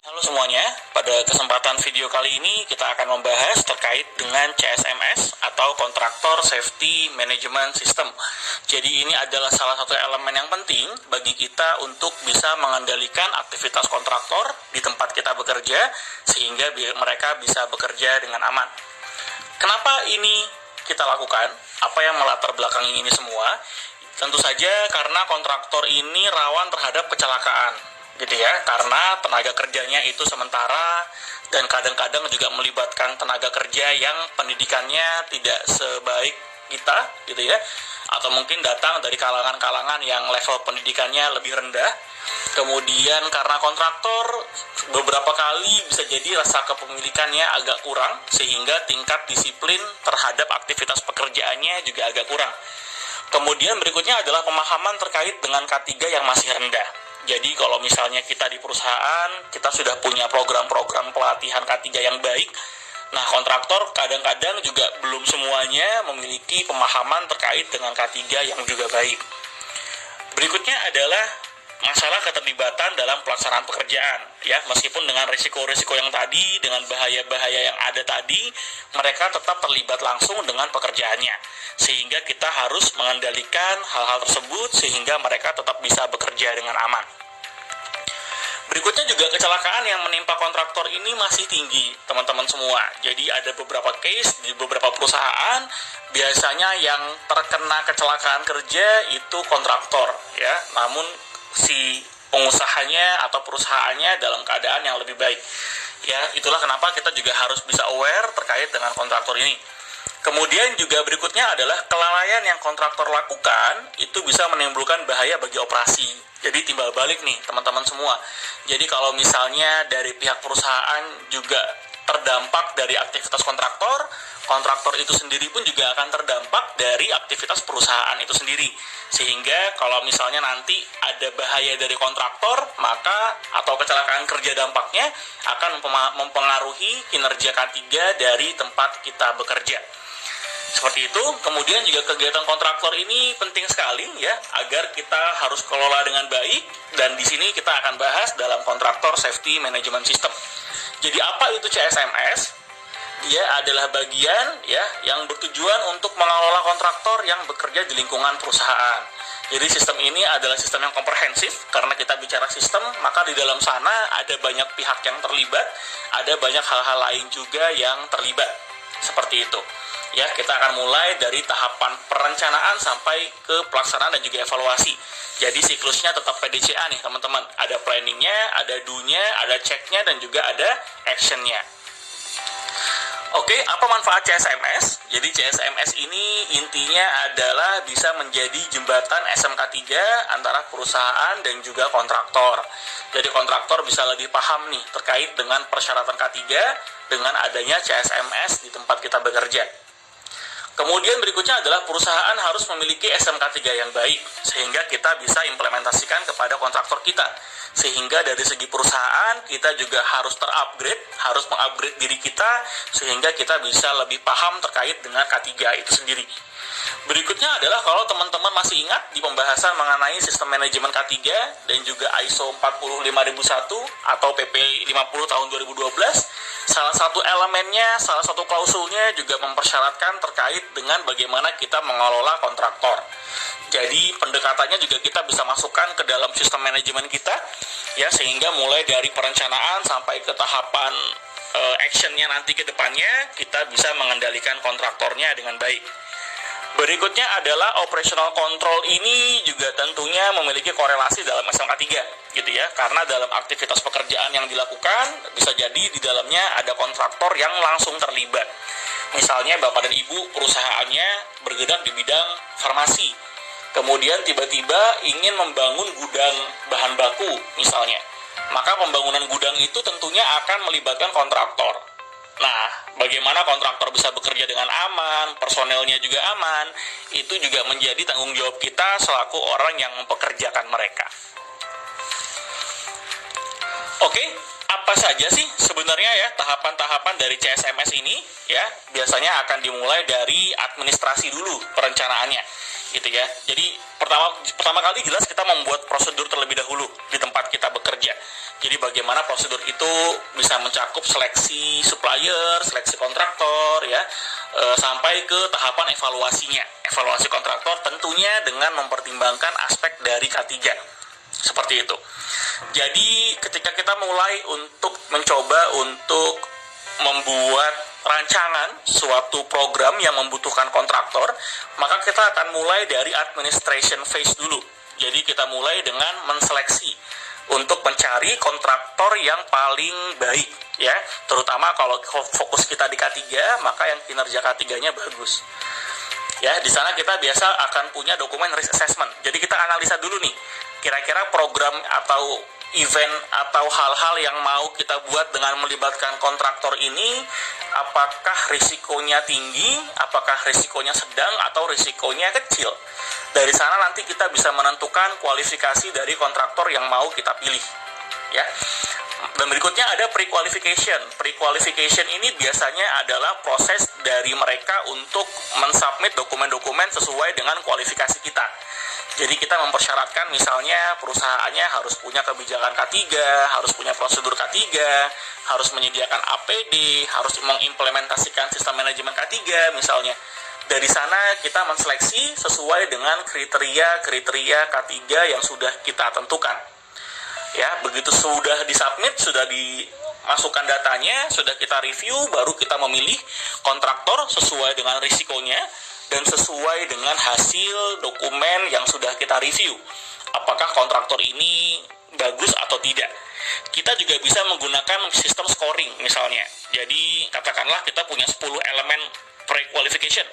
Halo semuanya, pada kesempatan video kali ini kita akan membahas terkait dengan CSMS atau Kontraktor Safety Management System. Jadi ini adalah salah satu elemen yang penting bagi kita untuk bisa mengendalikan aktivitas kontraktor di tempat kita bekerja sehingga mereka bisa bekerja dengan aman. Kenapa ini kita lakukan? Apa yang melatar belakangi ini semua? Tentu saja karena kontraktor ini rawan terhadap kecelakaan. Gitu ya, karena tenaga kerjanya itu sementara dan kadang-kadang juga melibatkan tenaga kerja yang pendidikannya tidak sebaik kita gitu ya, atau mungkin datang dari kalangan-kalangan yang level pendidikannya lebih rendah. Kemudian karena kontraktor beberapa kali bisa jadi rasa kepemilikannya agak kurang sehingga tingkat disiplin terhadap aktivitas pekerjaannya juga agak kurang. Kemudian berikutnya adalah pemahaman terkait dengan K3 yang masih rendah. Jadi kalau misalnya kita di perusahaan, kita sudah punya program-program pelatihan K3 yang baik. Nah, kontraktor kadang-kadang juga belum semuanya memiliki pemahaman terkait dengan K3 yang juga baik. Berikutnya adalah masalah keterlibatan dalam pelaksanaan pekerjaan. Ya, meskipun dengan risiko-risiko yang tadi, dengan bahaya-bahaya yang ada tadi, mereka tetap terlibat langsung dengan pekerjaannya. Sehingga kita harus mengendalikan hal-hal tersebut sehingga mereka tetap bisa bekerja dengan aman. Berikutnya juga kecelakaan yang menimpa kontraktor ini masih tinggi, teman-teman semua. Jadi ada beberapa case di beberapa perusahaan, biasanya yang terkena kecelakaan kerja itu kontraktor, ya. Namun si pengusahanya atau perusahaannya dalam keadaan yang lebih baik. Ya, itulah kenapa kita juga harus bisa aware terkait dengan kontraktor ini. Kemudian juga berikutnya adalah kelalaian yang kontraktor lakukan itu bisa menimbulkan bahaya bagi operasi. Jadi timbal balik nih teman-teman semua. Jadi kalau misalnya dari pihak perusahaan juga terdampak dari aktivitas kontraktor, kontraktor itu sendiri pun juga akan terdampak dari aktivitas perusahaan itu sendiri. Sehingga kalau misalnya nanti ada bahaya dari kontraktor, maka atau kecelakaan kerja dampaknya akan mempengaruhi kinerja K3 dari tempat kita bekerja. Seperti itu. Kemudian juga kegiatan kontraktor ini penting sekali ya, agar kita harus kelola dengan baik, dan di sini kita akan bahas dalam Kontraktor Safety Management System. Jadi apa itu CSMS? Dia adalah bagian ya yang bertujuan untuk mengelola kontraktor yang bekerja di lingkungan perusahaan. Jadi sistem ini adalah sistem yang komprehensif. Karena kita bicara sistem, maka di dalam sana ada banyak pihak yang terlibat, ada banyak hal-hal lain juga yang terlibat. Seperti itu. Ya, kita akan mulai dari tahapan perencanaan sampai ke pelaksanaan dan juga evaluasi. Jadi siklusnya tetap PDCA nih teman-teman. Ada planningnya, ada do-nya, ada check-nya, dan juga ada action-nya. Oke, apa manfaat CSMS? Jadi CSMS ini intinya adalah bisa menjadi jembatan SMK3 antara perusahaan dan juga kontraktor. Jadi kontraktor bisa lebih paham nih terkait dengan persyaratan K3 dengan adanya CSMS di tempat kita bekerja. Kemudian berikutnya adalah perusahaan harus memiliki SMK3 yang baik, sehingga kita bisa implementasikan kepada kontraktor kita. Sehingga dari segi perusahaan, kita juga harus terupgrade, harus mengupgrade diri kita, sehingga kita bisa lebih paham terkait dengan K3 itu sendiri. Berikutnya adalah kalau teman-teman masih ingat di pembahasan mengenai sistem manajemen K3 dan juga ISO 45001 atau PP 50 tahun 2012, salah satu elemennya, salah satu klausulnya juga mempersyaratkan terkait dengan bagaimana kita mengelola kontraktor. Jadi pendekatannya juga kita bisa masukkan ke dalam sistem manajemen kita, ya, sehingga mulai dari perencanaan sampai ke tahapan actionnya nanti ke depannya, kita bisa mengendalikan kontraktornya dengan baik. Berikutnya adalah operational control ini juga tentunya memiliki korelasi dalam SMK3 gitu ya, karena dalam aktivitas pekerjaan yang dilakukan bisa jadi di dalamnya ada kontraktor yang langsung terlibat. Misalnya Bapak dan Ibu perusahaannya bergerak di bidang farmasi, kemudian tiba-tiba ingin membangun gudang bahan baku misalnya, maka pembangunan gudang itu tentunya akan melibatkan kontraktor. Nah, bagaimana kontraktor bisa bekerja dengan aman, personelnya juga aman, itu juga menjadi tanggung jawab kita selaku orang yang mempekerjakan mereka. Oke, apa saja sih sebenarnya ya tahapan-tahapan dari CSMS ini? Ya, biasanya akan dimulai dari administrasi dulu perencanaannya, gitu ya. Jadi pertama kali jelas kita membuat prosedur terlebih dahulu di tempat kita bekerja. Jadi bagaimana prosedur itu itu bisa mencakup seleksi supplier, seleksi kontraktor ya, sampai ke tahapan evaluasinya. Evaluasi kontraktor tentunya dengan mempertimbangkan aspek dari K3. Seperti itu. Jadi ketika kita mulai untuk mencoba untuk membuat rancangan suatu program yang membutuhkan kontraktor, maka kita akan mulai dari administration phase dulu. Jadi kita mulai dengan menseleksi untuk mencari kontraktor yang paling baik ya, terutama kalau fokus kita di K3, maka yang kinerja K3-nya bagus. Ya, di sana kita biasa akan punya dokumen risk assessment. Jadi kita analisa dulu nih, kira-kira program atau event atau hal-hal yang mau kita buat dengan melibatkan kontraktor ini, apakah risikonya tinggi, apakah risikonya sedang, atau risikonya kecil. Dari sana nanti kita bisa menentukan kualifikasi dari kontraktor yang mau kita pilih. Ya. Dan berikutnya ada pre-qualification. Pre-qualification ini biasanya adalah proses dari mereka untuk mensubmit dokumen-dokumen sesuai dengan kualifikasi kita. Jadi kita mempersyaratkan misalnya perusahaannya harus punya kebijakan K3, harus punya prosedur K3, harus menyediakan APD, harus mengimplementasikan sistem manajemen K3 misalnya. Dari sana kita menseleksi sesuai dengan kriteria K3 yang sudah kita tentukan. Ya, begitu sudah disubmit, sudah dimasukkan datanya, sudah kita review, baru kita memilih kontraktor sesuai dengan risikonya dan sesuai dengan hasil dokumen yang sudah kita review. Apakah kontraktor ini bagus atau tidak. Kita juga bisa menggunakan sistem scoring misalnya. Jadi katakanlah kita punya 10 elemen pre-qualification.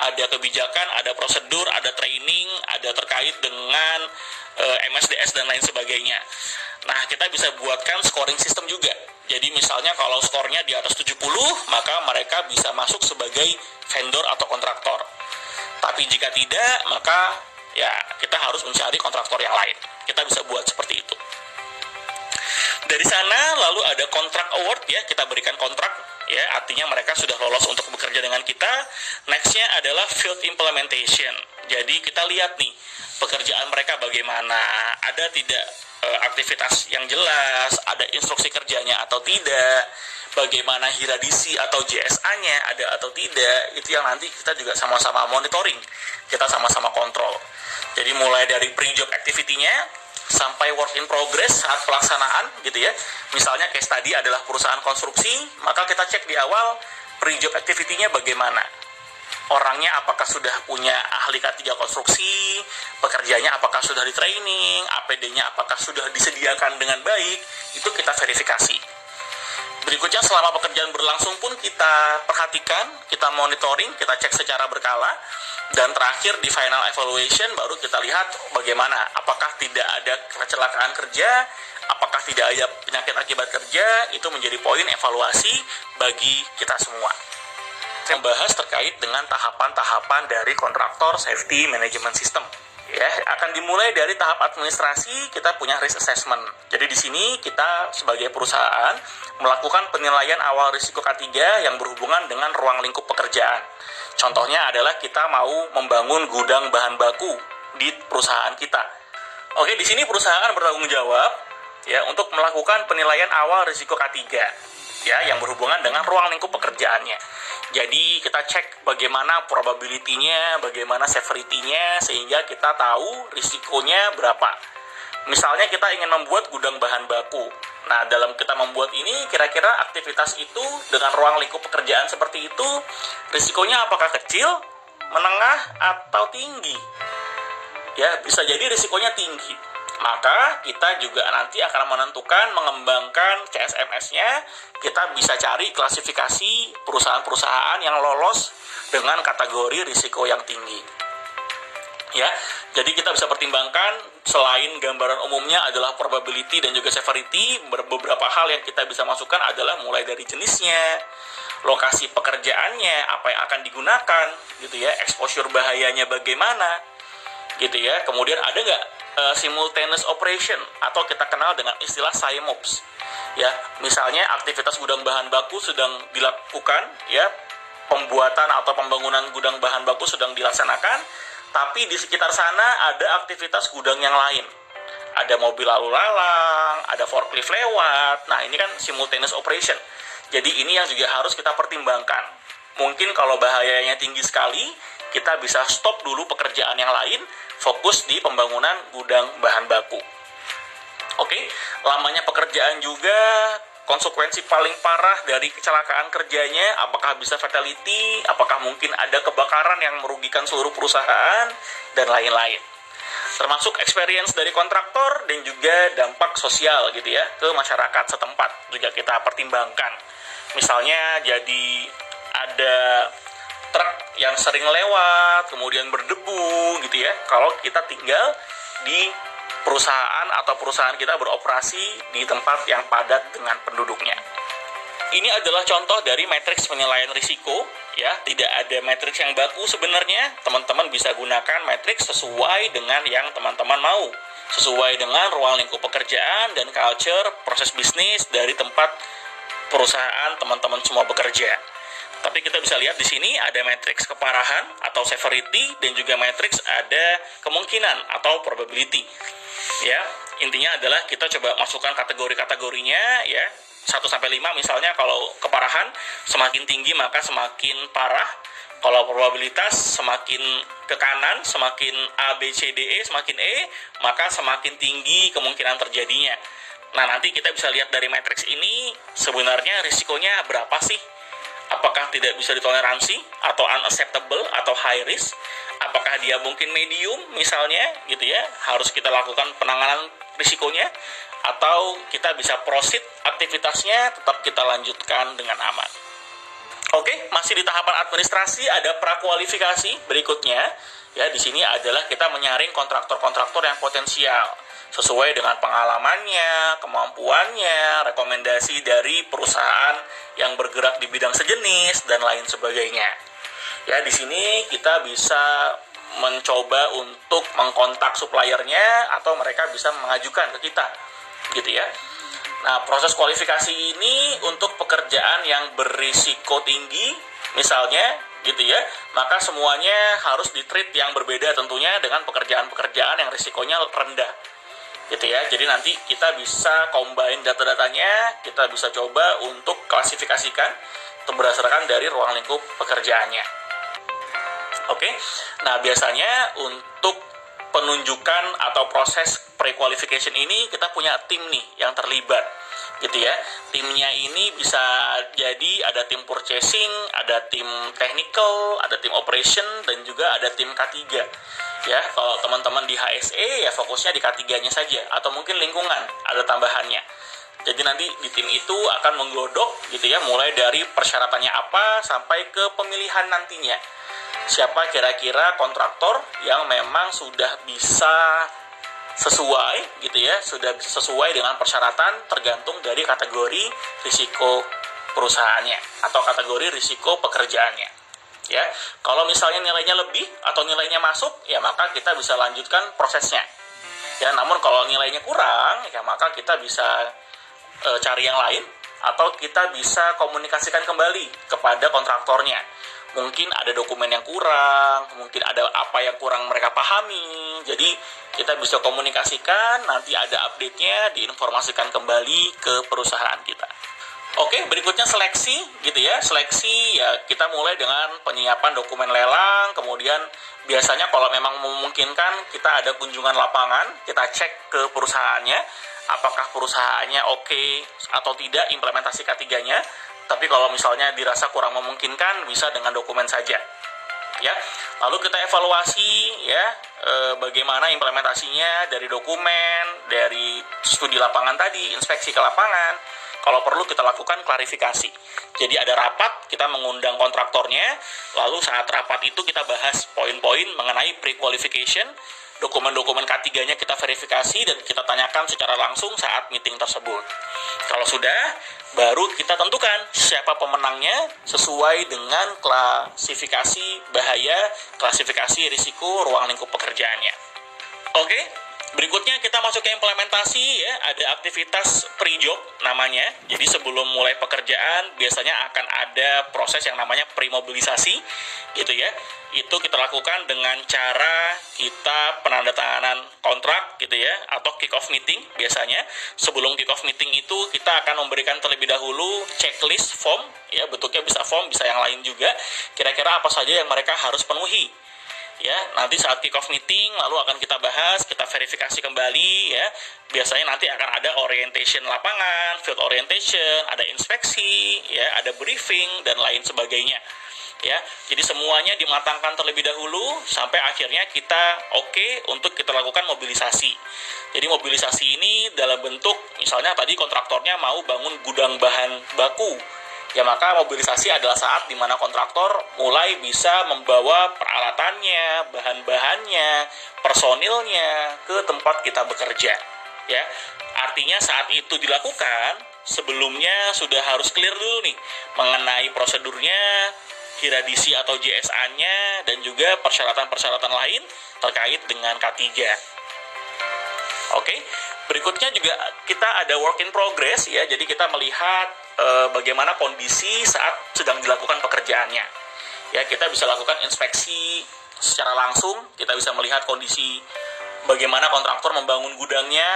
Ada kebijakan, ada prosedur, ada training, ada terkait dengan MSDS dan lain sebagainya. Nah, kita bisa buatkan scoring system juga. Jadi misalnya kalau skornya di atas 70, maka mereka bisa masuk sebagai vendor atau kontraktor. Tapi jika tidak, maka ya kita harus mencari kontraktor yang lain. Kita bisa buat seperti itu. Dari sana lalu ada kontrak award ya, kita berikan kontrak ya, artinya mereka sudah lolos untuk bekerja dengan kita. Nextnya adalah field implementation. Jadi kita lihat nih pekerjaan mereka bagaimana, ada tidak aktivitas yang jelas, ada instruksi kerjanya atau tidak, bagaimana hiradisi atau JSA-nya ada atau tidak, itu yang nanti kita juga sama-sama monitoring, kita sama-sama kontrol. Jadi mulai dari pre-job activity-nya sampai work in progress saat pelaksanaan gitu ya. Misalnya case tadi adalah perusahaan konstruksi, maka kita cek di awal pre-job activity-nya bagaimana. Orangnya apakah sudah punya ahli K3 konstruksi, pekerjanya apakah sudah di training, APD-nya apakah sudah disediakan dengan baik, itu kita verifikasi. Berikutnya selama pekerjaan berlangsung pun kita perhatikan, kita monitoring, kita cek secara berkala, dan terakhir di final evaluation baru kita lihat bagaimana, apakah tidak ada kecelakaan kerja, apakah tidak ada penyakit akibat kerja, itu menjadi poin evaluasi bagi kita semua. Membahas terkait dengan tahapan-tahapan dari kontraktor safety management system. Ya, akan dimulai dari tahap administrasi, kita punya risk assessment. Jadi di sini kita sebagai perusahaan melakukan penilaian awal risiko K3 yang berhubungan dengan ruang lingkup pekerjaan. Contohnya adalah kita mau membangun gudang bahan baku di perusahaan kita. Oke, di sini perusahaan bertanggung jawab ya untuk melakukan penilaian awal risiko K3 ya yang berhubungan dengan ruang lingkup pekerjaannya. Jadi kita cek bagaimana probability-nya, bagaimana severity-nya, sehingga kita tahu risikonya berapa. Misalnya kita ingin membuat gudang bahan baku. Nah, dalam kita membuat ini, kira-kira aktivitas itu dengan ruang lingkup pekerjaan seperti itu, risikonya apakah kecil, menengah, atau tinggi? Ya, bisa jadi risikonya tinggi. Maka kita juga nanti akan menentukan, mengembangkan CSMS-nya. Kita bisa cari klasifikasi perusahaan-perusahaan yang lolos dengan kategori risiko yang tinggi. Ya, jadi kita bisa pertimbangkan selain gambaran umumnya adalah probability dan juga severity, beberapa hal yang kita bisa masukkan adalah mulai dari jenisnya, lokasi pekerjaannya, apa yang akan digunakan, gitu ya, exposure bahayanya bagaimana, gitu ya. Kemudian ada nggak simultaneous operation atau kita kenal dengan istilah SIMOPS ya, misalnya aktivitas gudang bahan baku sedang dilakukan ya, pembuatan atau pembangunan gudang bahan baku sedang dilaksanakan, tapi di sekitar sana ada aktivitas gudang yang lain, ada mobil lalu lalang, ada forklift lewat. Nah, ini kan simultaneous operation. Jadi ini yang juga harus kita pertimbangkan. Mungkin kalau bahayanya tinggi sekali, kita bisa stop dulu pekerjaan yang lain, fokus di pembangunan gudang bahan baku. Oke, lamanya pekerjaan juga konsekuensi paling parah dari kecelakaan kerjanya, apakah bisa fatality, apakah mungkin ada kebakaran yang merugikan seluruh perusahaan, dan lain-lain. Termasuk experience dari kontraktor dan juga dampak sosial gitu ya ke masyarakat setempat juga kita pertimbangkan. Misalnya jadi ada truk yang sering lewat, kemudian berdebu gitu ya, kalau kita tinggal di perusahaan atau perusahaan kita beroperasi di tempat yang padat dengan penduduknya. Ini adalah contoh dari matriks penilaian risiko, ya. Tidak ada matriks yang baku sebenarnya. Teman-teman bisa gunakan matriks sesuai dengan yang teman-teman mau, sesuai dengan ruang lingkup pekerjaan dan culture proses bisnis dari tempat perusahaan teman-teman semua bekerja. Tapi kita bisa lihat di sini ada matriks keparahan atau severity dan juga matriks ada kemungkinan atau probability. Ya, intinya adalah kita coba masukkan kategori-kategorinya ya. 1 sampai 5 misalnya, kalau keparahan semakin tinggi maka semakin parah. Kalau probabilitas semakin ke kanan, semakin A, B, C, D, E, semakin E, maka semakin tinggi kemungkinan terjadinya. Nah, nanti kita bisa lihat dari matriks ini sebenarnya risikonya berapa sih? Apakah tidak bisa ditoleransi atau unacceptable atau high risk? Apakah dia mungkin medium misalnya gitu ya, harus kita lakukan penanganan risikonya, atau kita bisa proceed aktivitasnya, tetap kita lanjutkan dengan aman. Oke, masih di tahapan administrasi, ada prakualifikasi berikutnya. Ya, di sini adalah kita menyaring kontraktor-kontraktor yang potensial sesuai dengan pengalamannya, kemampuannya, rekomendasi dari perusahaan yang bergerak di bidang sejenis dan lain sebagainya. Ya, di sini kita bisa mencoba untuk mengkontak suppliernya atau mereka bisa mengajukan ke kita, gitu ya. Nah, proses kualifikasi ini untuk pekerjaan yang berisiko tinggi, misalnya, gitu ya, maka semuanya harus di-treat yang berbeda tentunya dengan pekerjaan-pekerjaan yang risikonya rendah, gitu ya. Jadi nanti kita bisa combine data-datanya, kita bisa coba untuk klasifikasikan berdasarkan dari ruang lingkup pekerjaannya. Oke, nah biasanya untuk penunjukan atau proses pre-qualification ini kita punya tim nih yang terlibat, gitu ya. Timnya ini bisa jadi ada tim purchasing, ada tim technical, ada tim operation, dan juga ada tim K3. Ya, kalau teman-teman di HSE ya fokusnya di K3-nya saja, atau mungkin lingkungan ada tambahannya. Jadi nanti di tim itu akan menggodok gitu ya, mulai dari persyaratannya apa sampai ke pemilihan nantinya. Siapa kira-kira kontraktor yang memang sudah bisa sesuai gitu ya, sudah bisa sesuai dengan persyaratan tergantung dari kategori risiko perusahaannya atau kategori risiko pekerjaannya. Ya, kalau misalnya nilainya lebih atau nilainya masuk, ya maka kita bisa lanjutkan prosesnya. Ya, namun kalau nilainya kurang, ya maka kita bisa cari yang lain atau kita bisa komunikasikan kembali kepada kontraktornya. Mungkin ada dokumen yang kurang, mungkin ada apa yang kurang mereka pahami. Jadi kita bisa komunikasikan, nanti ada update-nya, diinformasikan kembali ke perusahaan kita. Oke, berikutnya seleksi gitu ya. Seleksi ya kita mulai dengan penyiapan dokumen lelang, kemudian biasanya kalau memang memungkinkan kita ada kunjungan lapangan, kita cek ke perusahaannya, apakah perusahaannya oke atau tidak implementasi K3-nya. Tapi kalau misalnya dirasa kurang memungkinkan, bisa dengan dokumen saja. Ya, lalu kita evaluasi ya bagaimana implementasinya dari dokumen, dari studi lapangan tadi, inspeksi ke lapangan. Kalau perlu kita lakukan klarifikasi. Jadi ada rapat, kita mengundang kontraktornya, lalu saat rapat itu kita bahas poin-poin mengenai pre-qualification, dokumen-dokumen K3-nya kita verifikasi dan kita tanyakan secara langsung saat meeting tersebut. Kalau sudah, baru kita tentukan siapa pemenangnya sesuai dengan klasifikasi bahaya, klasifikasi risiko ruang lingkup pekerjaannya. Oke, Berikutnya kita masuk ke implementasi ya, ada aktivitas pre-job namanya. Jadi sebelum mulai pekerjaan biasanya akan ada proses yang namanya pre-mobilisasi gitu ya. Itu kita lakukan dengan cara kita penandatanganan kontrak gitu ya, atau kick off meeting biasanya. Sebelum kick off meeting itu kita akan memberikan terlebih dahulu checklist form ya, bentuknya bisa form, bisa yang lain juga. Kira-kira apa saja yang mereka harus penuhi. Ya, nanti saat kick off meeting lalu akan kita bahas, kita verifikasi kembali ya. Biasanya nanti akan ada orientation lapangan, field orientation, ada inspeksi, ya, ada briefing dan lain sebagainya. Ya, jadi semuanya dimatangkan terlebih dahulu sampai akhirnya kita oke untuk kita lakukan mobilisasi. Jadi mobilisasi ini dalam bentuk misalnya tadi kontraktornya mau bangun gudang bahan baku. Ya maka mobilisasi adalah saat di mana kontraktor mulai bisa membawa peralatannya, bahan-bahannya, personilnya ke tempat kita bekerja. Ya, artinya saat itu dilakukan, sebelumnya sudah harus clear dulu nih mengenai prosedurnya, hiradisi atau JSA-nya, dan juga persyaratan-persyaratan lain terkait dengan K3. Oke, berikutnya juga kita ada work in progress ya, jadi kita melihat bagaimana kondisi saat sedang dilakukan pekerjaannya. Ya, kita bisa lakukan inspeksi secara langsung, kita bisa melihat kondisi bagaimana kontraktor membangun gudangnya,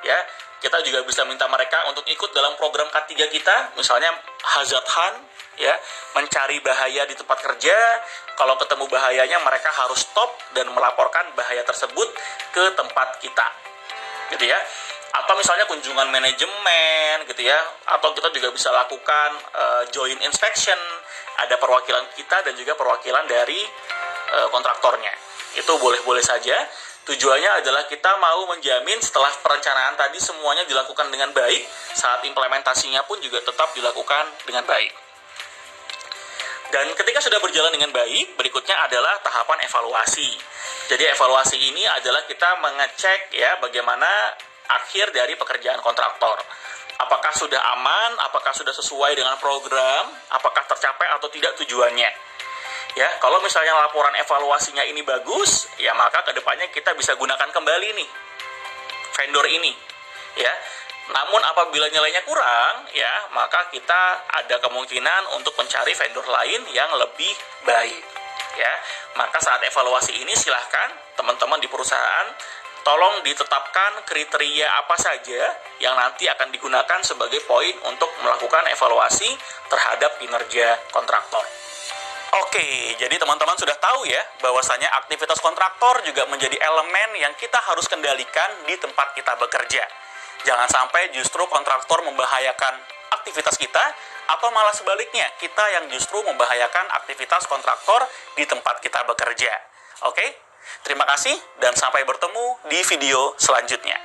ya. Kita juga bisa minta mereka untuk ikut dalam program K3 kita, misalnya hazard hunt, ya, mencari bahaya di tempat kerja. Kalau ketemu bahayanya mereka harus stop dan melaporkan bahaya tersebut ke tempat kita. Gitu ya. Atau misalnya kunjungan manajemen gitu ya, atau kita juga bisa lakukan joint inspection, ada perwakilan kita dan juga perwakilan dari kontraktornya. Itu boleh-boleh saja. Tujuannya adalah kita mau menjamin setelah perencanaan tadi semuanya dilakukan dengan baik, saat implementasinya pun juga tetap dilakukan dengan baik. Dan ketika sudah berjalan dengan baik, berikutnya adalah tahapan evaluasi. Jadi evaluasi ini adalah kita mengecek ya bagaimana akhir dari pekerjaan kontraktor. Apakah sudah aman, apakah sudah sesuai dengan program, apakah tercapai atau tidak tujuannya. Ya, kalau misalnya laporan evaluasinya ini bagus, ya maka kedepannya kita bisa gunakan kembali nih vendor ini. Ya, namun apabila nilainya kurang, ya maka kita ada kemungkinan untuk mencari vendor lain yang lebih baik. Ya, maka saat evaluasi ini silahkan teman-teman di perusahaan tolong ditetapkan kriteria apa saja yang nanti akan digunakan sebagai poin untuk melakukan evaluasi terhadap kinerja kontraktor. Oke, jadi teman-teman sudah tahu ya bahwasanya aktivitas kontraktor juga menjadi elemen yang kita harus kendalikan di tempat kita bekerja. Jangan sampai justru kontraktor membahayakan aktivitas kita, atau malah sebaliknya, kita yang justru membahayakan aktivitas kontraktor di tempat kita bekerja. Oke? Terima kasih dan sampai bertemu di video selanjutnya.